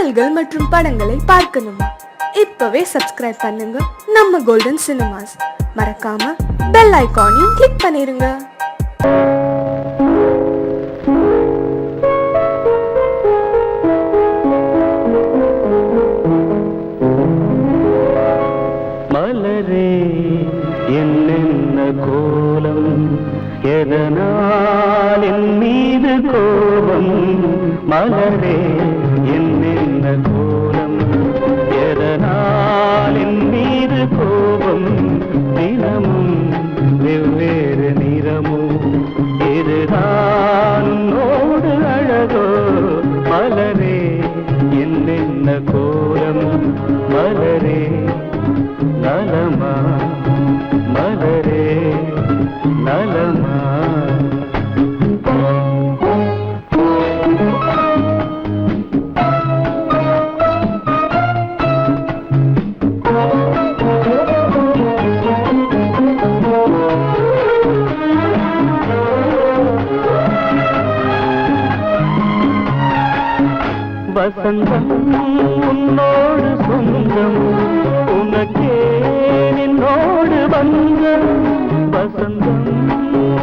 பாடல்கள் மற்றும் படங்களை பார்க்கணுமா? இப்பவே சப்ஸ்கிரைப் பண்ணுங்க நம்ம கோல்டன் சினிமாஸ். மறக்காம பெல் ஐகானையும் கிளிக் பண்ணிருங்க. மலரே என்னென்ன கோலம், எதனால் என் மீது கோபம்? மலரே என்னென்ன கோலம், எதனால் என் மீது கோபம்? தினமும் வெவ்வேறு நிறமும், இதுதான் உன்னோடு அழகோ? மலரே என்னென்ன கோலம், மலரே நலமா, மலரே நலமா? வசந்தம் உன்னோடு சொந்தம், உனக்கே என்னோடு பந்தம். வசந்தம்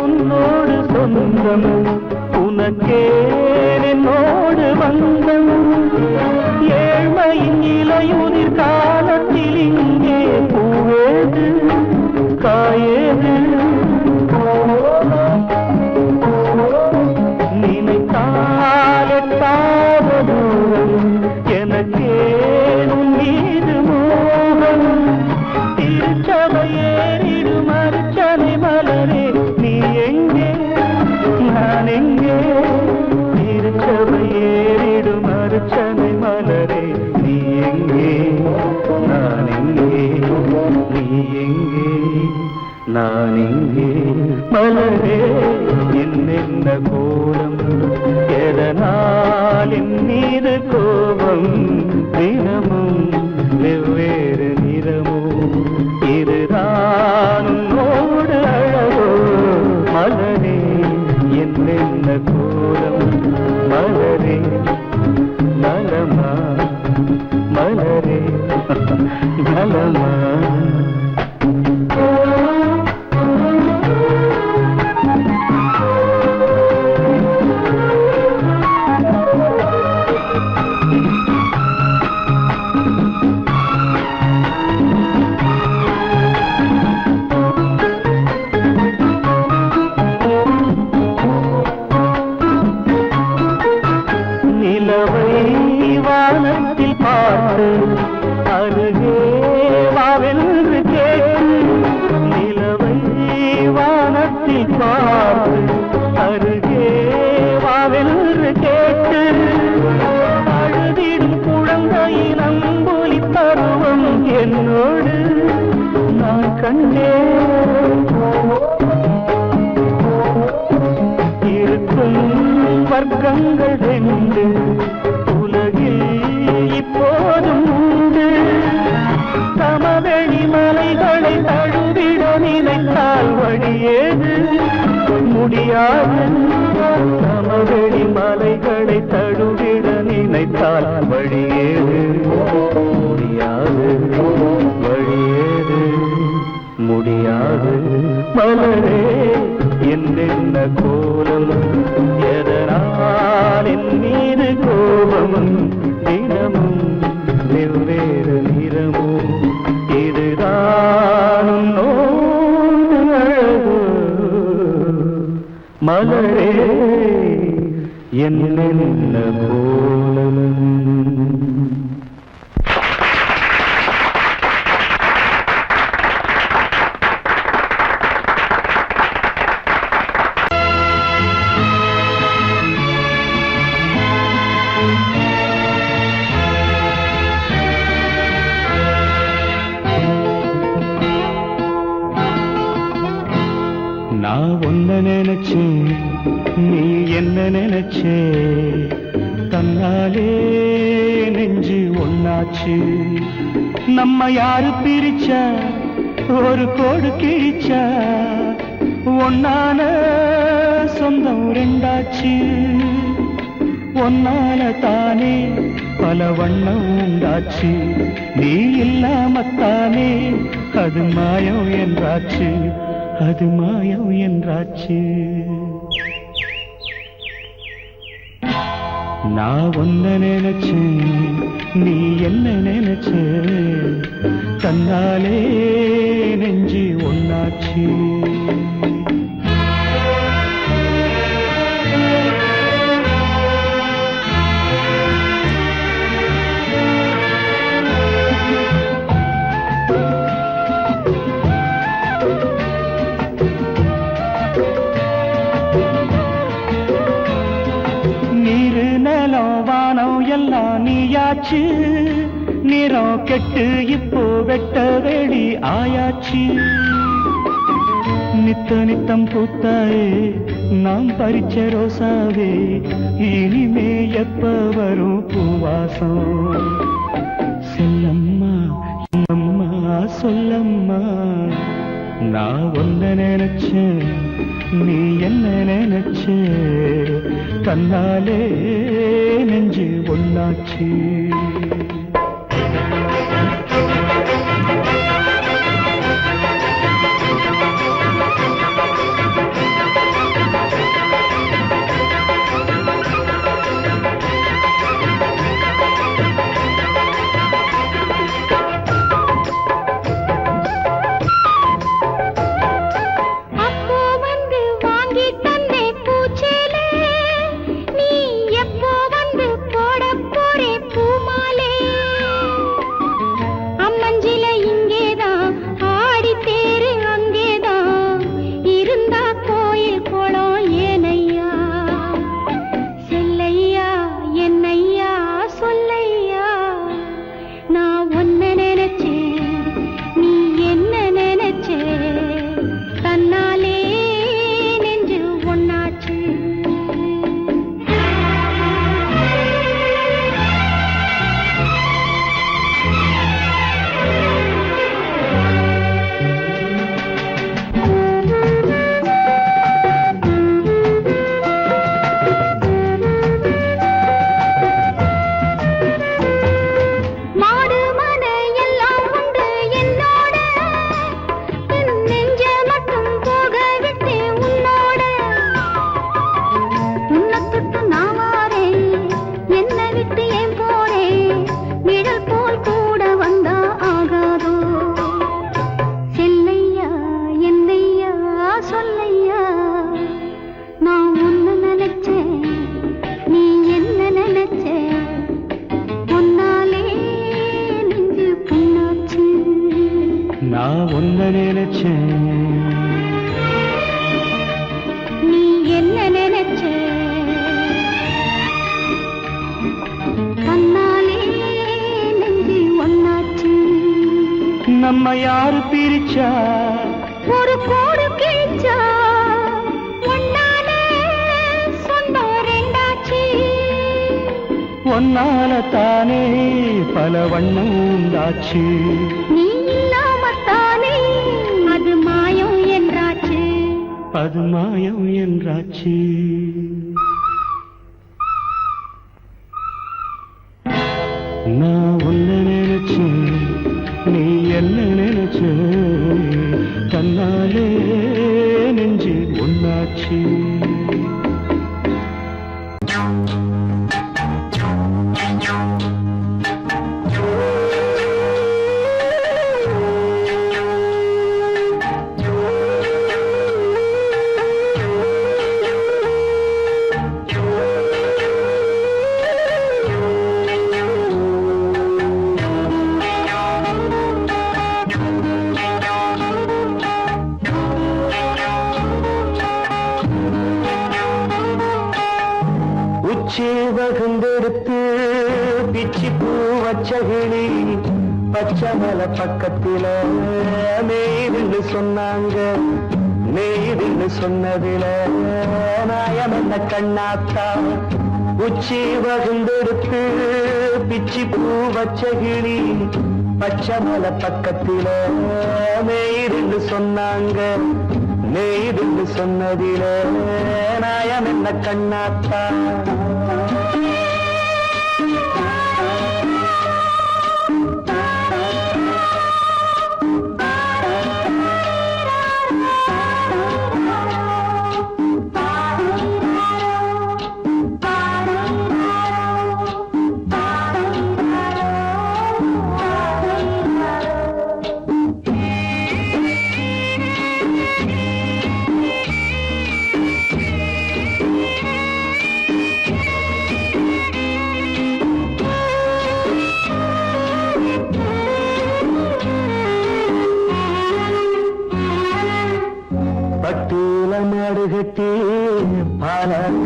உன்னோடு சொந்தம், உனக்கே என்னோடு பந்தம். ஏழ்மையின் இலையுதிர் காலத்தில் இங்கே பூவேது காயேது? நினைத்தால் எட்டாத தூரம், எனக்கேனும் மீது மோகம். திருச்சபையேறிடும் அர்ச்சனை மலரே, நீ எங்கே நான் எங்கே? திருச்சபையேறிடும் அர்ச்சனை மலரே, நீ எங்கே நான் எங்கே? நீ எங்கே நான் எங்கே? மலரே என்னென்ன கோலம், எதனால் என் மீது கோபம்? தினமும் வெவ்வேறு நிறமும், இதுதான் உன்னோடு அழகோ? மலரே என்னென்ன கோலம், மலரே நலமா, மலரே நலமா? நிலவை வானத்தில் பார்த்து அருகே வாவென்று கேட்டு, நிலவை வானத்தில் பார்த்து அருகே வாவென்று கேட்டு, அழுதிடும் குழந்தையின் அம்புலி பருவம் என்னோடு நான் கண்டேன். இருக்கும் வர்க்கங்கள் ரெண்டு உலகில் இப்போதும் உண்டு. சமவெளி மலைகளை தழுவிட நினைத்தால் வழியேது? முடியாது. சமவெளி மலைகளை தழுவிட நினைத்தால் வழியேது? முடியாது. வழியேது? முடியாது. மலரே என்னென்ன கோலம், எதனால் என் மீது கோபம்? தினமும் வெவ்வேறு நிறமும், இதுதான் உன்னோடு அழகோ? மலரே என்னென்ன கோலம். நான் ஒன்ன நினைச்சேன், நீ என்ன நினைச்சே? தன்னாலே நெஞ்சு ஒன்னாச்சு. நம்ம யாரு பிரிச்சா ஒரு கோடு கிழிச்சா? ஒன்னான சொந்தம் ரெண்டாச்சு. ஒன்னால தானே பல வண்ணம் உண்டாச்சு. நீ இல்லாமத்தானே அது மாயம் என்றாச்சு, அது மாயம் என்றாச்சு. நான் ஒன்ன நினைச்சேன், நீ என்ன நினைச்ச, தன்னாலே நெஞ்சு ஒன்னாச்சு. எல்லாம் நீயாச்சு, நிறம் கெட்டு இப்போ வெட்ட வெளி ஆயாச்சு. நித்த நித்தம் பூத்தாயே நாம் பறிச்ச ரோசாவே, இனிமே எப்ப வரும் பூவாசம். சொல்லம்மா அம்மா சொல்லம்மா, நான் ஒன்ன நினைச்சேன், நீ என்ன நினைச்ச, தன்னாலே நெஞ்சு ஒன்னாச்சு. நான் ஒன்ன நினைச்சேன், நீ என்ன நினைச்ச, கண்ணாலே நெஞ்சு ஒன்னாச்சு. நம்ம யாரு பிரிச்சா ஒரு கோடு கிழிச்சா, ஒன்னாலே சொந்தம் ரெண்டாச்சு. ஒன்னால தானே பல வண்ணம் உண்டாச்சு. நீ இல்லாமத்தானே அது மாயம் என்றாச்சு, அது மாயம் என்றாச்சு. நான் ஒன்ன நினைச்சேன், நீ என்ன நினைச்ச, தன்னாலே நெஞ்சு ஒன்னாச்சு. வகுந்தெடுத்து பிச்சி பூ வச்சகிளி பச்சமல பக்கத்தில மேய்துன்னு சொன்னாங்க. மேய்துன்னு சொன்னதில நாயம் என்ன கண்ணாத்தா. உச்சி வகுந்தெடுத்து பிச்சி பூ வச்சகிளி பச்சமல பக்கத்தில மேய்துன்னு சொன்னாங்க. மேய்துன்னு சொன்னதில நாயம் என்ன கண்ணாத்தா.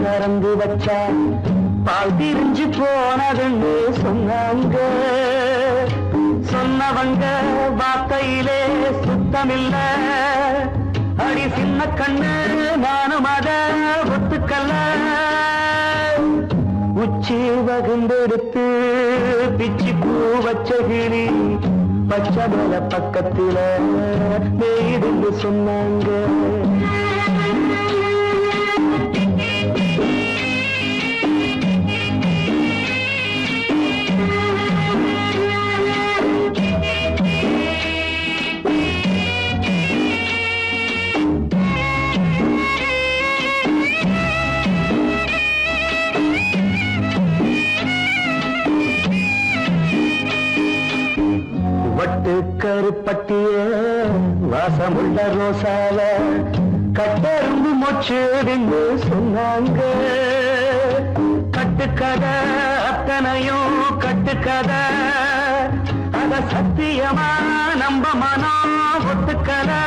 கறந்து வச்சா பால் திரிஞ்சு போனதுன்னு சொன்னாங்க. சொன்னவங்க வார்த்தையிலே சுத்தமில்ல. அடி சின்ன கண்ணு நானும் அத ஒத்துக்கல்ல. உச்சி வகுந்தெடுத்து பிச்சி பூ வச்ச கிளி பச்சை மலை பக்கத்தில மேய்துன்னு சொன்னாங்க. வட்டு கருப்பட்டிய வாசமுள்ள ரோசால கட்டரும்பு மொச்சுன்னு சொன்னாங்க. கட்டுக்கதை அத்தனையும் கட்டுக்கதை, அத சத்தியமா நம்ப மனம் ஒத்துக்கதை.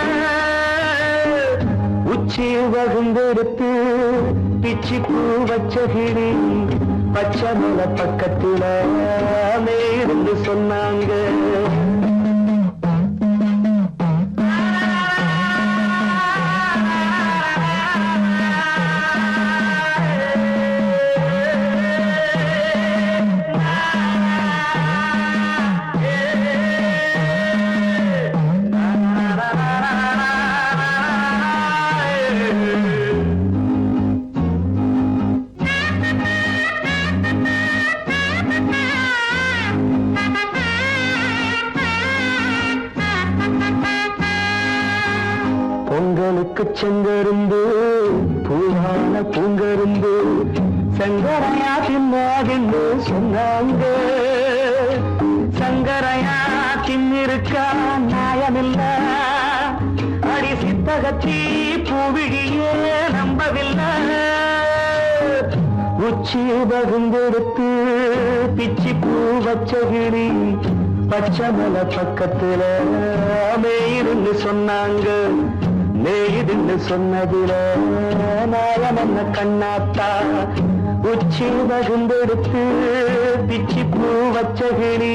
உச்சி வகுந்தெடுத்து பிச்சி பூ வச்ச கிளி பச்சை மலை பக்கத்தில மேருந்து சொன்னாங்க. பொங்கலுக்கு செங்கருந்து பூவான பூங்கருந்து சங்கரையா தின்னாதின்னு சொன்னாங்க. சங்கரையா தின்னிருக்கா நியாயமில்ல. அடி சித்தகத்தி பூவிழியே நம்பவில்லை. உச்சி பகுந்தெடுத்து பிச்சி பூ வச்ச கிளி பச்சை மலை பக்கத்துல மேயிருந்து சொன்னாங்க. மேயிருந்து சொன்னதில நாயம் என்ன கண்ணாத்தா. உச்சி பகுந்தெடுத்து பிச்சி பூ வச்ச கிளி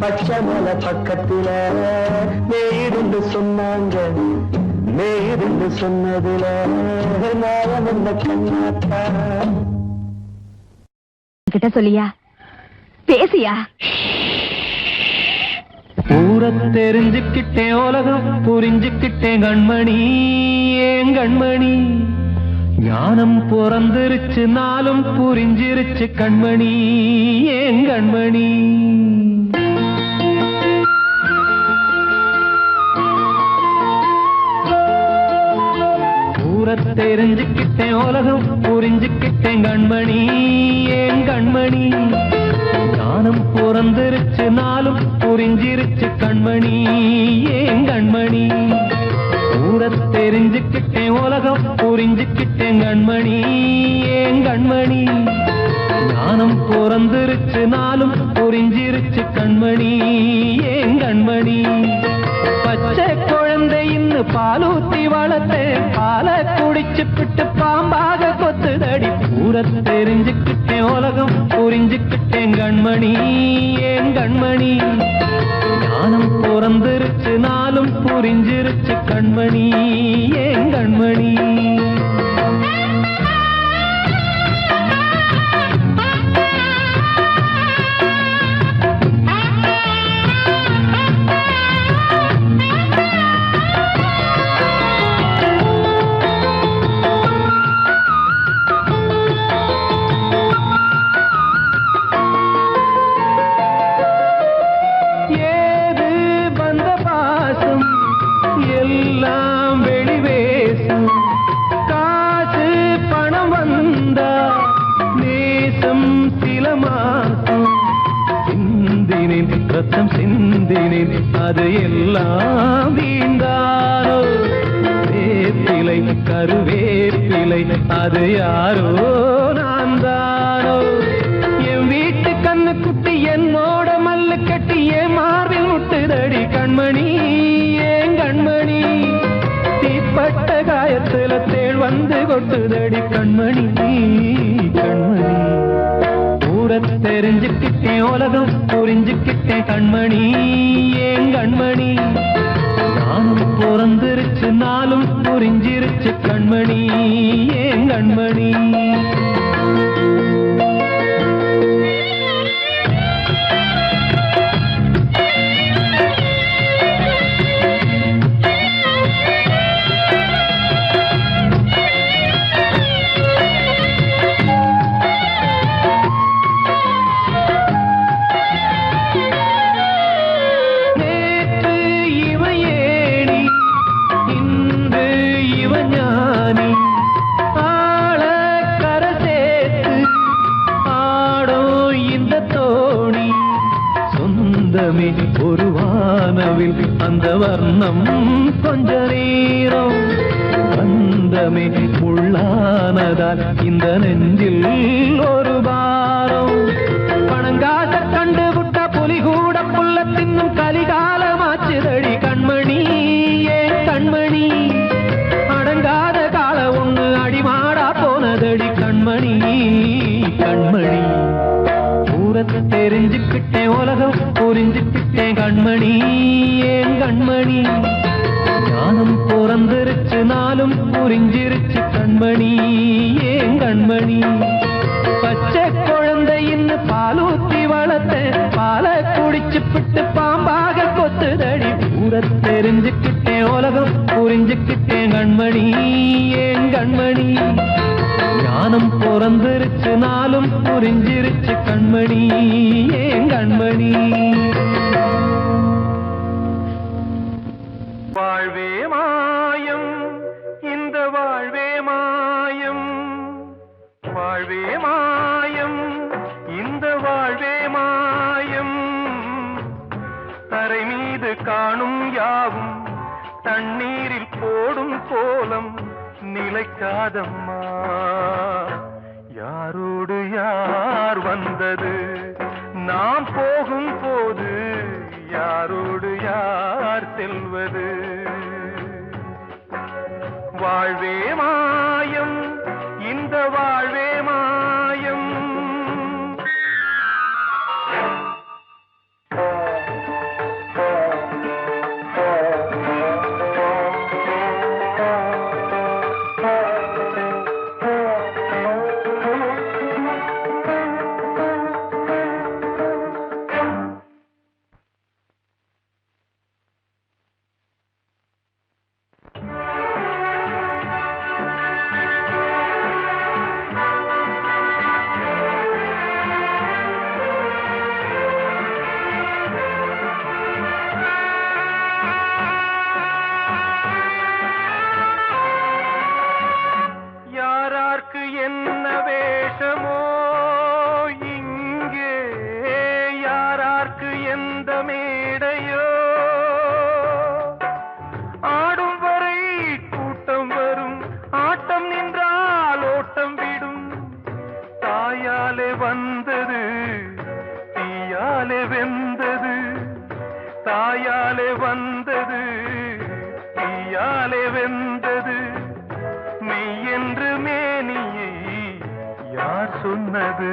பச்சை மலை பக்கத்துல மேயிருந்து சொன்னாங்க. மேயிருந்து சொன்னதில நாயம் என்ன கண்ணாத்தா. கிட்ட சொல்லியா பேசியா? ஊரை தெரிஞ்சுக்கிட்டேன், உலகம் புரிஞ்சுக்கிட்டேன் கண்மணி. ஏன் கண்மணி ஞானம் பிறந்திருச்சு, நாளும் புரிஞ்சிருச்சு கண்மணி. ஏன் கண்மணி ஊரை தெரிஞ்சுக்கிட்டேன், உலகம் புரிஞ்சுக்கிட்டேன் கண்மணி. ஏன் கண்மணி ஞானம் பிறந்திருச்சு, நாளும் புரிஞ்சிருச்சு கண்மணி. ஏன் கண்மணி ஊரை தெரிஞ்சுக்கிட்டேன், உலகம் புரிஞ்சுக்கிட்டேன் கண்மணி. ஏன் கண்மணி ஞானம் பிறந்திருச்சு, நாளும் புரிஞ்சிருச்சு கண்மணி. ஏன் கண்மணி பச்சை குழந்தை இன்னும் பாலூத்தி வளர்த்தேன், பாலை குடிச்சு பிட்டு பாம்பாக கொத்துதடி. ஊரை தெரிஞ்சுக்கிட்டேன், உலகம் புரிஞ்சுக்கிட்டேன் கண்மணி. ஏன் கண்மணி ஞானம் பிறந்திருச்சு, நாளும் புரிஞ்சிருச்சு கண்மணி. ஏன் கண்மணி ரத்தம் சிந்தினேன், அது எல்லாம் வீண்டானோ. வேப்பிலை கருவேப்பிலை அது யாரோ நான் தானோ. என் வீட்டு கண்ணு குட்டி என்னோட மல்லு கட்டி என் மார்பில் முட்டுதடி கண்மணி. ஏன் கண்மணி தீப்பட்ட காயத்துல தேள் வந்து கொட்டுதடி கண்மணி கண்மணி ஊர தெரிஞ்சுக்கிட்டேன் உலகம் புரிஞ்சுக்கிட்டேன் கண்மணி ஏன் கண்மணி நானும் பிறந்திருச்சு நாளும் புரிஞ்சிருச்சு கண்மணி ஏன் கண்மணி ஒரு வானவில் அந்த வர்ணம் கொஞ்ச நேரம் வந்தமே உள்ளானதால் இந்த நெஞ்சில் ஒரு பாரம் பணங்காச கண்டு விட்ட புலி கூட புல்ல தின்னும் கலிகாலமாச்சுதடி கண்மணி ஏன் கண்மணி அடங்காத கால ஒண்ணு அடிமாடா போனதடி கண்மணி கண்மணி தெரிஞ்சுக்கிட்டேன் உலகம் புரிஞ்சுக்கிட்டேன் கண்மணி ஏன் கண்மணி ஞானம் பிறந்திருச்சு நாளும் புரிஞ்சிருச்சு கண்மணி ஏன் கண்மணி பச்சை குழந்தை இன்னும் பாலூத்தி வளர்த்த பால குடிச்சு பிட்டு பாம்பாக கொத்துதடி ஊர தெரிஞ்சுக்கிட்டேன் உலகம் புரிஞ்சுக்கிட்டேன் கண்மணி ஏன் கண்மணி ஞானம் பிறந்திருச்சு நாளும் புரிஞ்சிருச்சு கண்மணி ஏன் கண்மணி வாழ்வே மாயம் இந்த வாழ்வே மாயம் வாழ்வே மாயம் இந்த வாழ்வே மாயம் தரை மீது காணும் யாவும் தண்ணீரில் போடும் கோலம் நிலைக்காதம்மா யாரோடு யார் வந்தது நாம் போகும் போது யாரோடு யார் செல்வது வாழ்வே மாயம் இந்த வாழ்வே மாயம் என்ன வேஷமோ இங்கே யாரார்க்கு எந்த மேடையோ ஆடும் வரை கூட்டம் வரும் ஆட்டம் நின்றால் ஓட்டம் விடும் தாயாலே வந்தது தீயாலே வெந்தது தாயாலே வந்தது தீயாலே வெந்தது மெய் என்று மேனியை யார் சொன்னது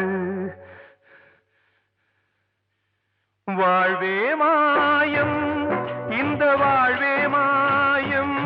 வாழ்வே மாயம் இந்த வாழ்வே மாயம்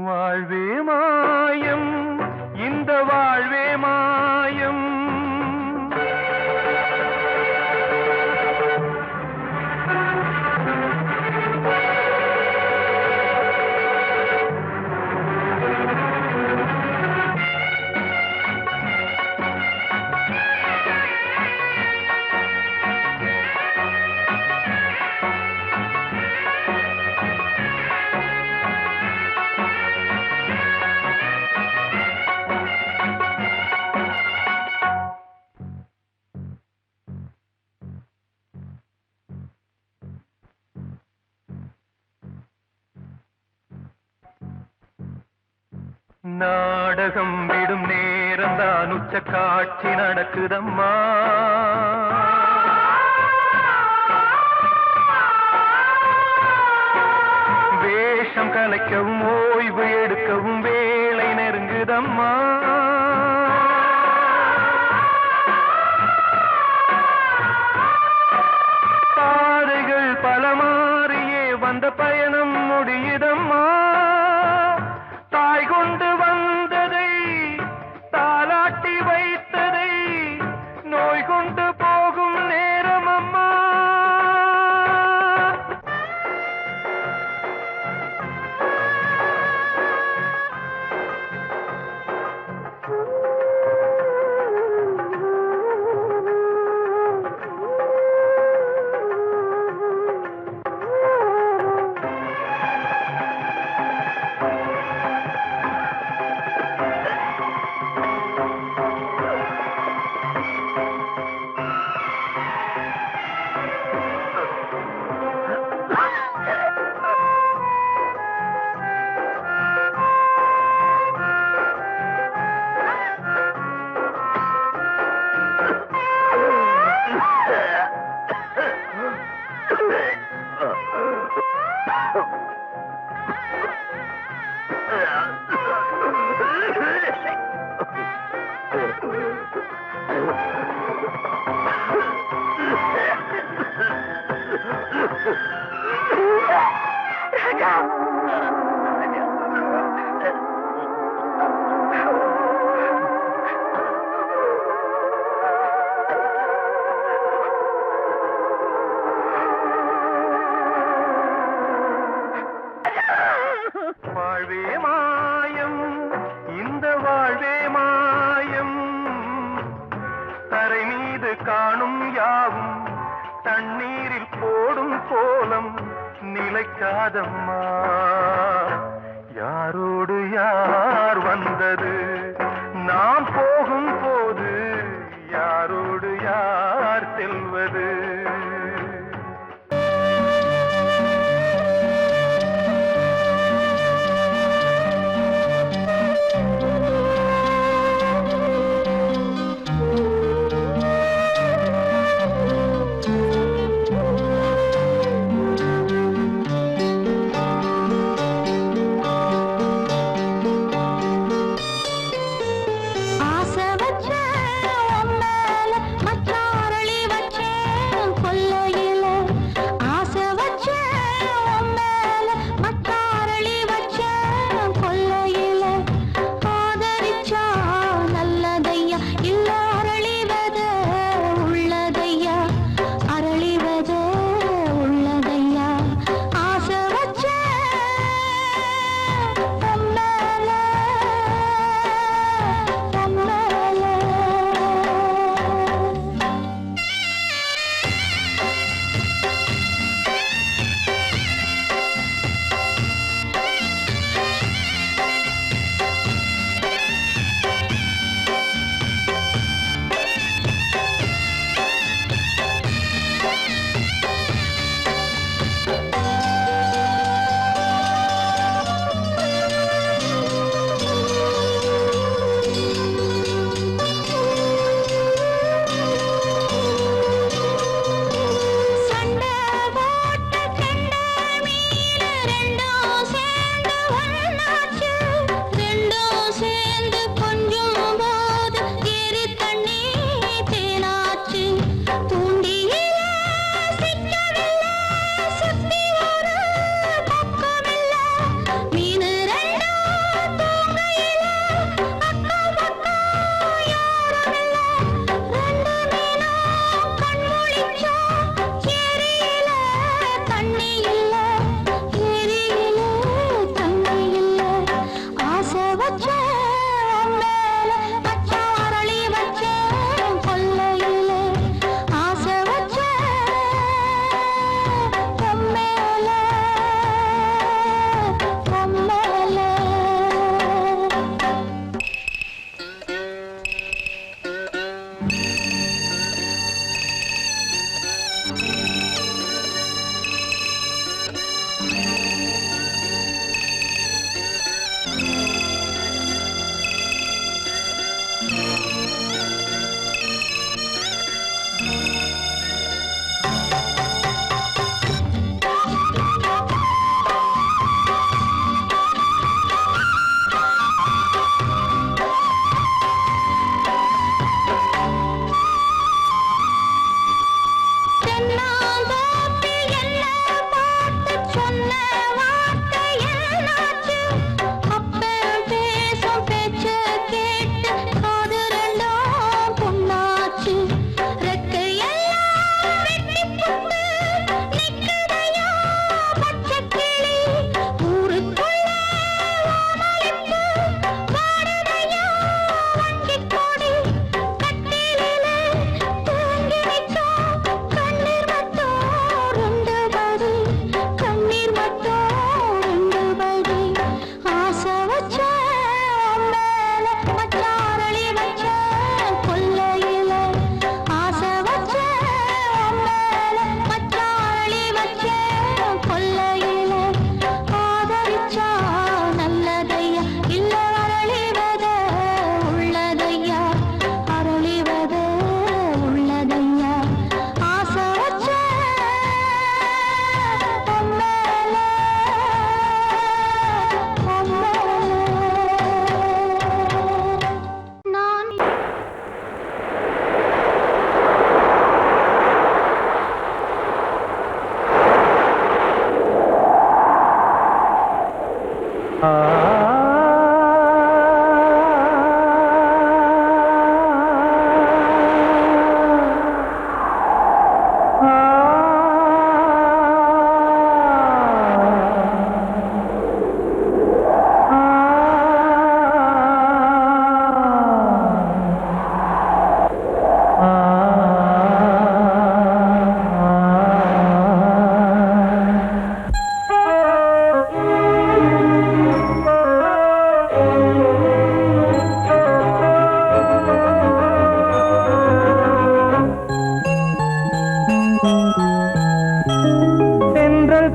வாழ்வே மாயம், இந்த வாழ்வே மாயம். நாடகம் விடும் நேரம் தான் உச்ச காட்சி நடக்குதம்மா. வேஷம் கலைக்கவும் ஓய்வு எடுக்கவும் வேலை நெருங்குதம்மா. பாதைகள் பல மாறியே வந்த பயணம் முடியுதம்மா. தாய் கொண்டு வந்ததை தாலாட்டி வைத்ததை நோய் கொண்டு போகும் நேரம் அம்மா. வாழ்வே மாயம், இந்த வாழ்வே மாயம். தரை மீது காணும் யாவும் தண்ணீரில் போடும் கோலம் நிலைக்காதம்மா. யாரோடு யார் வந்தது நாம் போகும் போது, யாரோடு யார் செல்வது.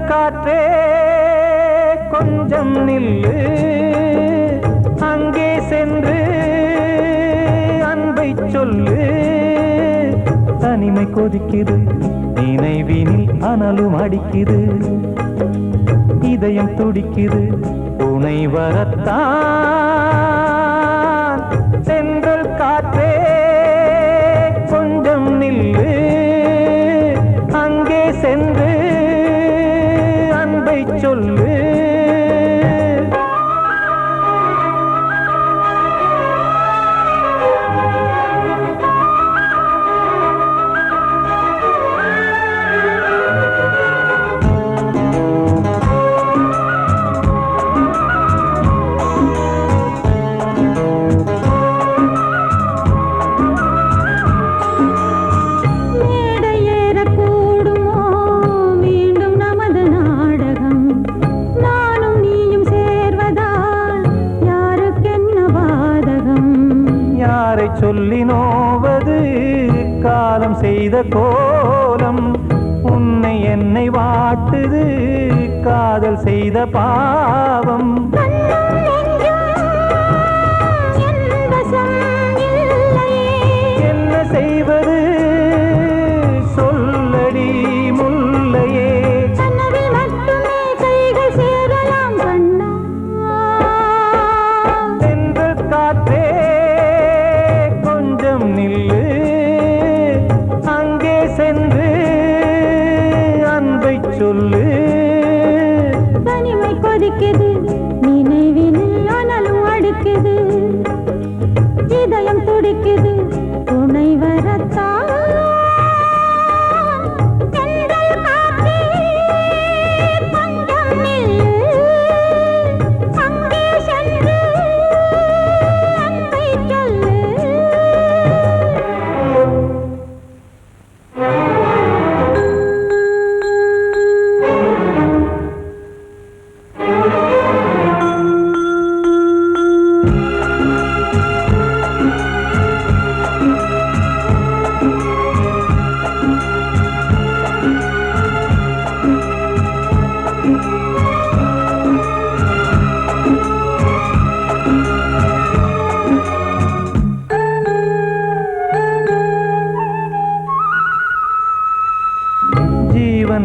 காற்றே கொஞ்சம் நில்லு, அங்கே சென்று அன்பை சொல்லு. தனிமை கொதிக்குது, நினைவினில் அனலும் அடிக்குது, இதயம் துடிக்குது, துணை வரத்தான். சென்றல் காற்றே கொஞ்சம் நில்லு, அங்கே சென்று அன்பை சொல்லு. சொல்லி நோவது காலம் செய்த கோலம், உன்னை என்னை வாட்டுது காதல் செய்த பாவம். என்ன செய்வது சொல்லடி முல்லையே, சென்று காற்றே நில்லு, அங்கே சென்று அன்பை சொல்லு. தனிமை கொதிக்குது, நினைவினில் அனலும் அடிக்குது, இதயம் துடிக்குது, துணை வரத்தான்.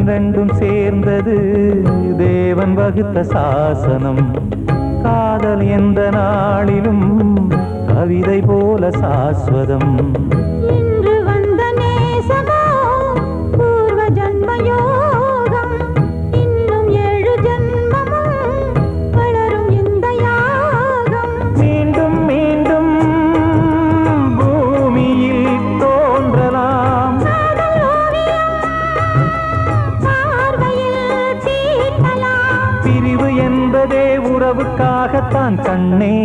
ரெண்டும் சேர்ந்தது தேவன் வகுத்த சாசனம். காதல் எந்த நாளிலும் கவிதை போல சாஸ்வதம். இன்று வந்த நேசமோ பூர்வ ஜன்ம யோகம், இன்னும் 7 ஜன்மமும் வளரும் இந்த யாகம். மீண்டும் மீண்டும் பூமியில் தோன்றலாம், பிரிவு என்பதே உறவுக்காகத்தான் கண்ணே.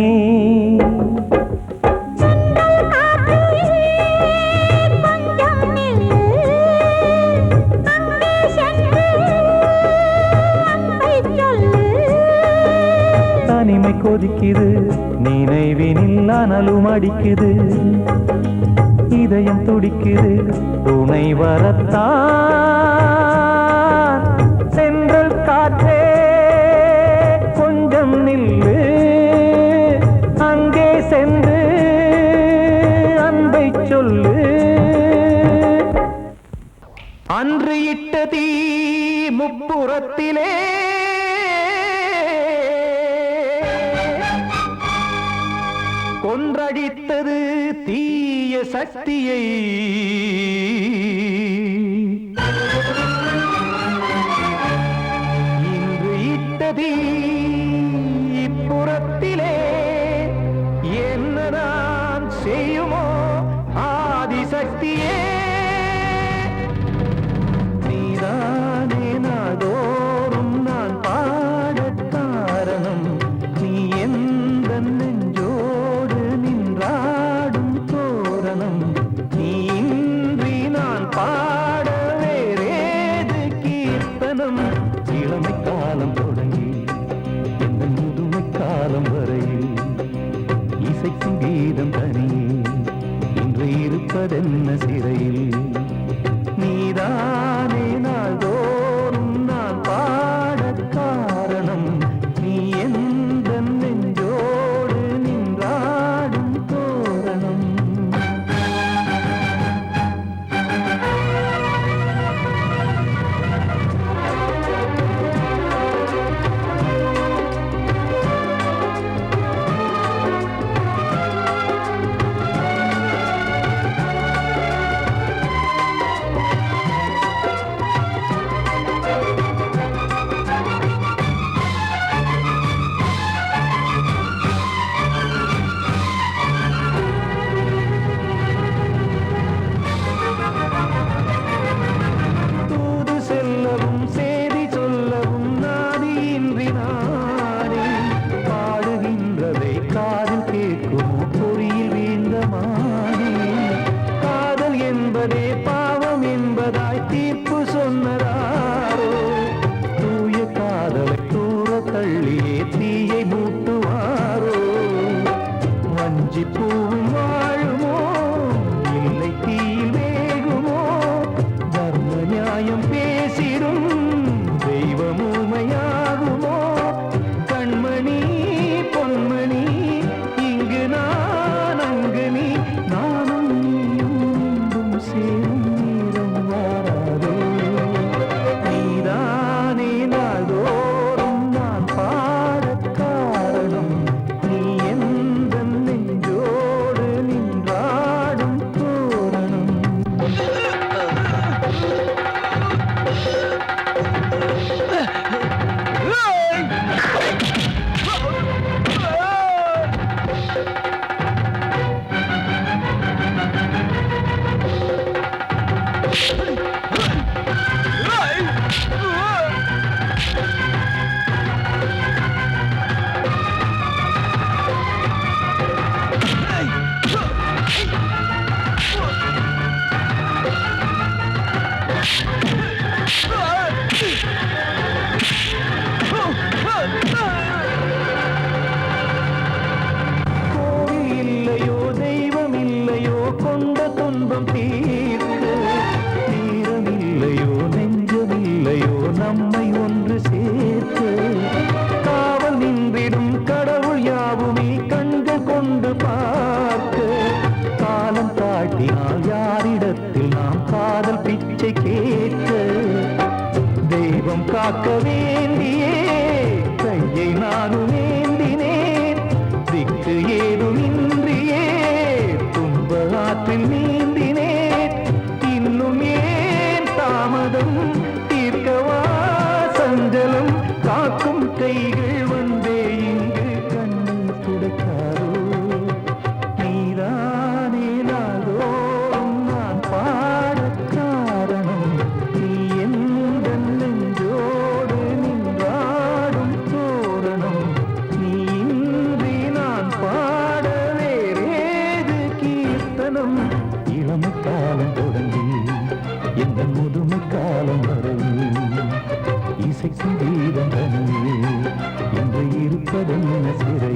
தனிமை கொதிக்குது, நினைவினில் அனலும் அடிக்குது, இதயம் துடிக்குது, துணை வரத்தான். சென்றல் காற்றே கொஞ்சம் நில்லு, அங்கே சென்று அன்பை சொல்லு. அன்று இட்ட தீ முப்புறத்திலே கொன்றடித்தது தீய சக்தியை. இன்று இட்ட தீ புறத்திலே என்ன நான் செய்யுமோ ஆதிசக்தியே நீதானே நாடோறும் நான் பாடக் காரணம் நீ எந்த நெஞ்சோடு நின்றாடும் தோரணம் நீ இன்றி நான் பாட வேறேது கீர்த்தனம் இளமை காலம் தொடங்கி இந்த முதுமை காலம் வரையில் இசைக்கும் கீதம் தனியே இன்று இருப்பதென்ன சிறையில் நீதானே நாள்தோறும் நான் பாடக் காரணம் நீ எந்த நெஞ்சோடு நின்றாடும் தோரணம் தூது செல்லவும் சேதி சொல்லவும் நாதியின்றி நானே பாடுகின்றதை காதில் கேட்குமோ பொறியில் வீழ்ந்த மானே காதல் என்பதே பாவம் என்பதாய் தீர்ப்பு சொன்னதாரோ தூய காதலை தூர தள்ளியே தீயை மூட்டுவாரோ வஞ்சி பூவும் வாழுமோ இல்லை தீயில் வேகுமோ தர்ம நியாயம் பேசிடும் தெய்வம் ஊமையாகுமோ கண்மணி பொன்மணி இங்கு நான் அங்கு நீ நானும் நீயும் மீண்டும் சேரும் நீரம் வாராதோ நீதானே நாள்தோறும் நான் பாடக் காரணம் நீ எந்த நெஞ்சோடு நின்றாடும் தோரணம் கோவில் இல்லையோ தெய்வம் இல்லையோ கொண்ட துன்பம் தீர்க்க நேரம் இல்லையோ நெஞ்சம் இல்லையோ நம்மை ஒன்று சேர்க்க காவல் நின்றிடும் கடவுள் யாவுமே கண்கள் கொண்டு பார்க்க காலம் காட்டினால் யாரிடத்தில் நாம் காதல் பிச்சை கேட்க தெய்வம் காக்க வேண்டியே கையை நானும் ஏந்தினேன் திக்கு ஏதுமின்றியே துன்ப ஆற்றில் நீந்தினேன் இன்னும் ஏன் தாமதம் தீர்க்கவா சஞ்சலம் காக்கும் கைகள் வந்தே இங்கு கண்ணீர் துடைக்காதோ நீதானே நாள்தோறும் நான் பாடக் காரணம் நீ எந்த நெஞ்சோடு நின்றாடும் தோரணம் நீ இன்றி நான் பாட வேறேது கீர்த்தனம் இளமை காலம் தொடங்கி எந்த முதுமை காலம் வரையில் இசைக்கும் கீதம் தனியே இன்று இருப்பதென்ன சிறை